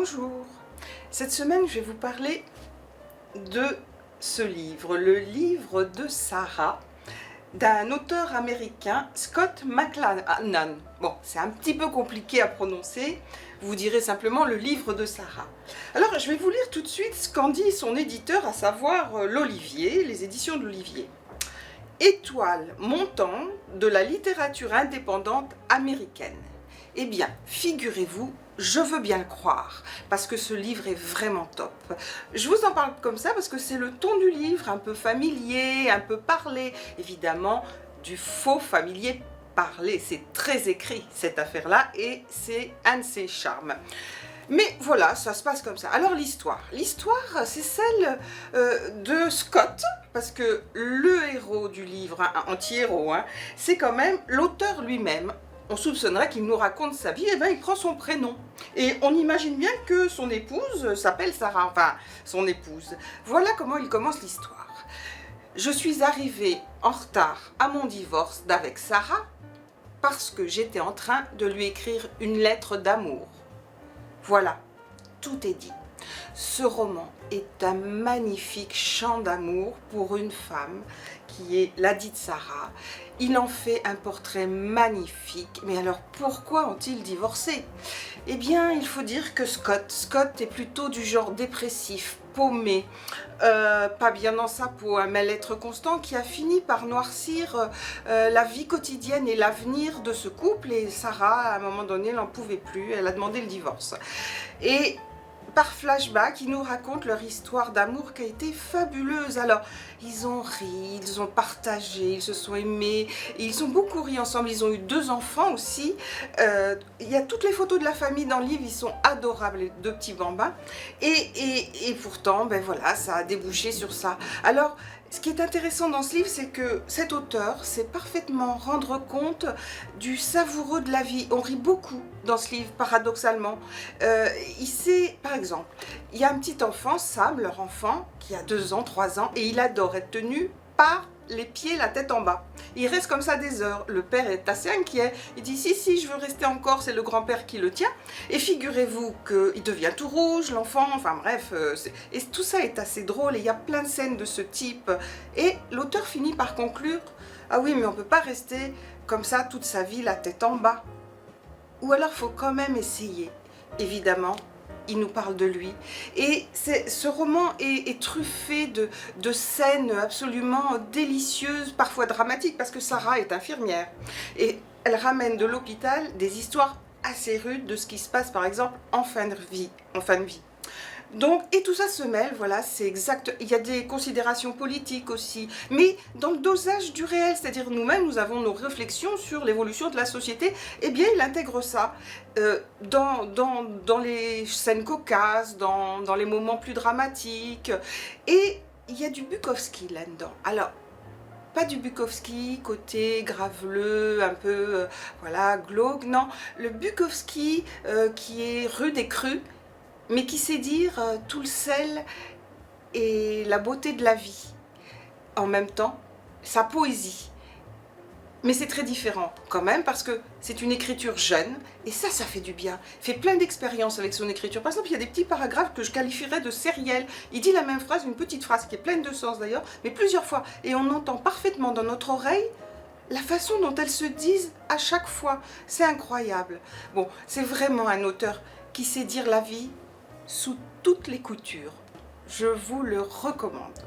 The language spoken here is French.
Bonjour, cette semaine je vais vous parler de ce livre, le livre de Sarah, d'un auteur américain, Scott McClanahan. Bon, c'est un petit peu compliqué à prononcer, vous direz simplement le livre de Sarah. Alors je vais vous lire tout de suite ce qu'en dit son éditeur, à savoir l'Olivier, les éditions de l'Olivier. Étoile montante de la littérature indépendante américaine. Eh bien, figurez-vous, je veux bien le croire, parce que ce livre est vraiment top. Je vous en parle comme ça parce que c'est le ton du livre, un peu familier, un peu parlé, évidemment, du faux familier parlé. C'est très écrit, cette affaire-là, et c'est un de ses charmes. Mais voilà, ça se passe comme ça. Alors l'histoire, c'est celle de Scott, parce que le héros du livre, un anti-héros, c'est quand même l'auteur lui-même. On soupçonnerait qu'il nous raconte sa vie, et bien il prend son prénom. Et on imagine bien que son épouse s'appelle Sarah, enfin son épouse. Voilà comment il commence l'histoire. Je suis arrivée en retard à mon divorce d'avec Sarah parce que j'étais en train de lui écrire une lettre d'amour. Voilà, tout est dit. Ce roman est un magnifique chant d'amour pour une femme qui est la dite Sarah. Il en fait un portrait magnifique. Mais alors pourquoi ont-ils divorcé? Eh bien, il faut dire que Scott est plutôt du genre dépressif, paumé, pas bien dans sa peau, un mal-être constant qui a fini par noircir la vie quotidienne et l'avenir de ce couple. Et Sarah, à un moment donné, elle n'en pouvait plus, elle a demandé le divorce. Et par flashback, ils nous racontent leur histoire d'amour qui a été fabuleuse. Alors, ils ont ri, ils ont partagé, ils se sont aimés, ils ont beaucoup ri ensemble, ils ont eu 2 enfants aussi. Il y a toutes les photos de la famille dans le livre, ils sont adorables, les 2 petits bambins. Et pourtant, ben voilà, ça a débouché sur ça. Alors, ce qui est intéressant dans ce livre, c'est que cet auteur sait parfaitement rendre compte du savoureux de la vie. On rit beaucoup dans ce livre, paradoxalement. Il sait, par exemple, il y a un petit enfant, Sam, leur enfant, qui a 2 ans, 3 ans, et il adore être tenu par les pieds, la tête en bas. Il reste comme ça des heures. Le père est assez inquiet. Il dit si, je veux rester encore, c'est le grand-père qui le tient. Et figurez-vous qu'il devient tout rouge, l'enfant, enfin bref. Et tout ça est assez drôle et il y a plein de scènes de ce type. Et l'auteur finit par conclure, ah oui, mais on ne peut pas rester comme ça toute sa vie, la tête en bas. Ou alors, il faut quand même essayer. Évidemment, il nous parle de lui. Et ce roman est truffé de scènes absolument délicieuses, parfois dramatiques, parce que Sarah est infirmière. Et elle ramène de l'hôpital des histoires assez rudes de ce qui se passe, par exemple, en fin de vie. Donc, et tout ça se mêle, voilà, c'est exact. Il y a des considérations politiques aussi, mais dans le dosage du réel, c'est-à-dire nous-mêmes, nous avons nos réflexions sur l'évolution de la société, eh bien, il intègre ça dans les scènes cocasses, dans les moments plus dramatiques, et il y a du Bukowski là-dedans. Alors, pas du Bukowski côté graveleux, un peu, voilà, glauque, non, le Bukowski qui est rude et cru, mais qui sait dire tout le sel et la beauté de la vie. En même temps, sa poésie. Mais c'est très différent quand même, parce que c'est une écriture jeune, et ça fait du bien. Il fait plein d'expériences avec son écriture. Par exemple, il y a des petits paragraphes que je qualifierais de sériels. Il dit la même phrase, une petite phrase qui est pleine de sens d'ailleurs, mais plusieurs fois. Et on entend parfaitement dans notre oreille la façon dont elles se disent à chaque fois. C'est incroyable. Bon, c'est vraiment un auteur qui sait dire la vie sous toutes les coutures. Je vous le recommande.